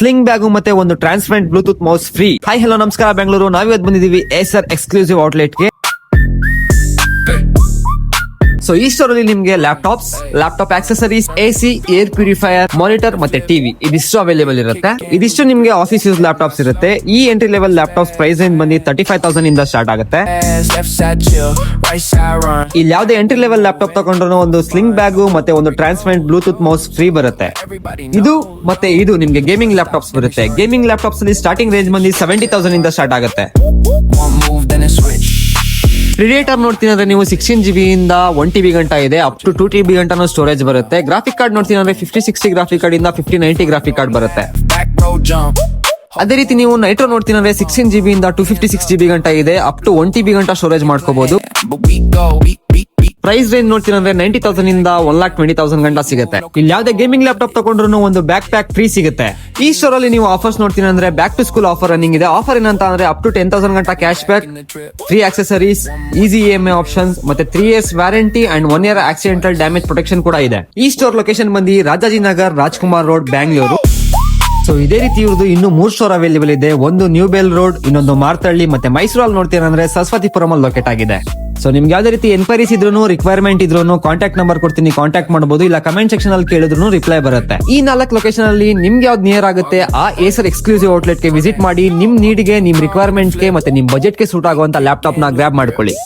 Sling bag ಮತ್ತೆ ಒಂದು transparent Bluetooth mouse free. Hi hello ನಮಸ್ಕಾರ ಬೆಂಗಳೂರು, ನಾವಿವತ್ತು ಬಂದಿದ್ದೀವಿ ಏಸರ್ ಎಕ್ಸ್ಕ್ಲೂಸಿವ್ ಔಟ್ಲೆಟ್ಗೆ. ಸೊ ಈ ಸ್ಟೋರ್ ಅಲ್ಲಿ ನಿಮ್ಗೆ laptop accessories, AC, air purifier, monitor ಮತ್ತೆ ಟಿವಿ ಇದಿಷ್ಟು ಅವೈಲೇಬಲ್ ಇರುತ್ತೆ. ಇದಿಷ್ಟು ನಿಮ್ಗೆ ಆಫೀಸ್ ಯೂಸ್ ಲ್ಯಾಪ್ಟಾಪ್ಸ್ ಇರುತ್ತೆ. ಈ entry level laptops price range ಬಂದು 35,000 ಇಂದ ಸ್ಟಾರ್ಟ್ ಆಗುತ್ತೆ. ಇಲ್ಲಿ ಯಾವ್ದೇ ಎಂಟ್ರಿ ಲೆವೆಲ್ ಲ್ಯಾಪ್ಟಾಪ್ ತಗೊಂಡ್ರು ಒಂದು ಸ್ಲಿಂಗ್ ಬ್ಯಾಗು ಮತ್ತೆ ಒಂದು ಟ್ರಾನ್ಸ್ಪರೆಂಟ್ ಬ್ಲೂಟೂತ್ ಮೌಸ್ ಫ್ರೀ ಬರುತ್ತೆ. ಇದು ನಿಮ್ಗೆ ಗೇಮಿಂಗ್ ಲ್ಯಾಪ್ಟಾಪ್ಸ್ ಬರುತ್ತೆ. ಗೇಮಿಂಗ್ ಲ್ಯಾಪ್ಟಾಪ್ಸ್ ಅಲ್ಲಿ ಸ್ಟಾರ್ಟಿಂಗ್ ರೇಂಜ್ ಬಂದು 70,000 ಇಂದ ಸ್ಟಾರ್ಟ್ ಆಗುತ್ತೆ. ಪ್ರಿಡೇಟರ್ ನೋಡ್ತೀನಿ ಅಂದ್ರೆ ನೀವು 16GB ಇಂದ 1TB ಗಂಟ ಇದೆ, ಅಪ್ ಟು 2TB ಗಂಟನೂ ಸ್ಟೋರೇಜ್ ಬರುತ್ತೆ. ಗ್ರಾಫಿಕ್ ಕಾರ್ಡ್ ನೋಡ್ತೀನಿ ಅಂದ್ರೆ 5060 ಗ್ರಾಫಿಕ್ ಕಾರ್ಡ್ ಇಂದ 5090 ಗ್ರಾಫಿಕ್ ಕಾರ್ಡ್ ಬರುತ್ತೆ. ಅದೇ ರೀತಿ ನೀವು ನೈಟ್ರೋ ನೋಡ್ತೀನಿ ಅಂದ್ರೆ 16GB ಇಂದ 256GB ಗಂಟ ಇದೆ, ಅಪ್ ಟು 1TB ಗಂಟ ಸ್ಟೋರೇಜ್ ಮಾಡ್ಕೋಬಹುದು. ಪ್ರೈಸ್ ರೇಂಜ್ ನೋಡ್ತೀನಿ ಅಂದ್ರೆ 90,000 ಇಂದ 1,20,000 ಗಂಟ ಸಿಗುತ್ತೆ. ಇಲ್ಲಿ ಯಾವ್ದೇ ಗೇಮಿಂಗ್ ಲ್ಯಾಪ್ಟಾಪ್ ತಗೊಂಡ್ರು ಒಂದು ಬ್ಯಾಕ್ ಪ್ಯಾಕ್ ಫ್ರೀ ಸಿಗುತ್ತೆ. ಈ ಸ್ಟೋರ್ ಅಲ್ಲಿ ನೀವು ಆಫರ್ಸ್ ನೋಡ್ತೀನಿ ಅಂದ್ರೆ back to school offer running ಇದೆ. ಆಫರ್ ಏನಂತ ಅಂದ್ರೆ ಅಪ್ ಟು 10,000 ಗಂಟ cash back, free accessories, easy EMI options ಮತ್ತೆ 3 years warranty and 1 year accidental damage protection ಕೂಡ ಇದೆ. ಈ ಸ್ಟೋರ್ ಲೊಕೇಶನ್ ಬಂದು ರಾಜಾಜಿನಗರ್, ರಾಜ್ಕುಮಾರ್ ರೋಡ್, ಬ್ಯಾಂಗ್ಳೂರು. ಸೊ ಇದೇ ರೀತಿ ಇವ್ರದ್ದು ಇನ್ನು 3 ಸ್ಟೋರ್ ಅವೈಲೇಬಲ್ ಇದೆ. ಒಂದು ನ್ಯೂ ಬೆಲ್ ರೋಡ್, ಇನ್ನೊಂದು ಮಾರ್ತಳ್ಳಿ ಮತ್ತೆ ಮೈಸೂರಲ್ಲಿ ನೋಡ್ತೀರಾ ಅಂದ್ರೆ ಸರಸ್ವತಿಪುರಂ ಅಲ್ಲಿ ಲೊಕೇಟ್ ಆಗಿದೆ. ಸೊ ನಿಮ್ಗೆ ಯಾವ್ದೇ ರೀತಿ ಎನ್ಕ್ವೈರೀಸ್ ಇದ್ರು, ರಿಕ್ವೈರ್ಮೆಂಟ್ ಇದ್ರು ಕಾಂಟ್ಯಾಕ್ಟ್ ನಂಬರ್ ಕೊಡ್ತೀನಿ, ಕಾಂಟ್ಯಾಕ್ಟ್ ಮಾಡಬಹುದು. ಇಲ್ಲ ಕಮೆಂಟ್ ಸೆಕ್ಷನ್ ಅಲ್ಲಿ ಕೇಳಿದ್ರು ರಿಪ್ಲೈ ಬರುತ್ತೆ. ಈ 4 ಲೊಕೇಶನ್ ಅಲ್ಲಿ ನಿಮ್ಗೆ ಯಾವ್ದು ನಿಯರ್ ಆಗುತ್ತೆ ಆ ಏಸರ್ ಎಕ್ಸ್ಕ್ಲೂಸಿವ್ ಔಟ್ಲೆಟ್ ಗೆ ವಿಸಿಟ್ ಮಾಡಿ ನಿಮ್ ನೀಡ್ಗೆ, ನಿಮ್ ರಿಕ್ವೈರ್ಮೆಂಟ್ ಗೆ ಮತ್ತೆ ನಿಮ್ ಬಜೆಟ್ ಗೆ ಸೂಟ್ ಆಗುವಂತ ಲ್ಯಾಪ್ಟಾಪ್ ನ ಗ್ರಾಬ್ ಮಾಡ್ಕೊಳ್ಳಿ.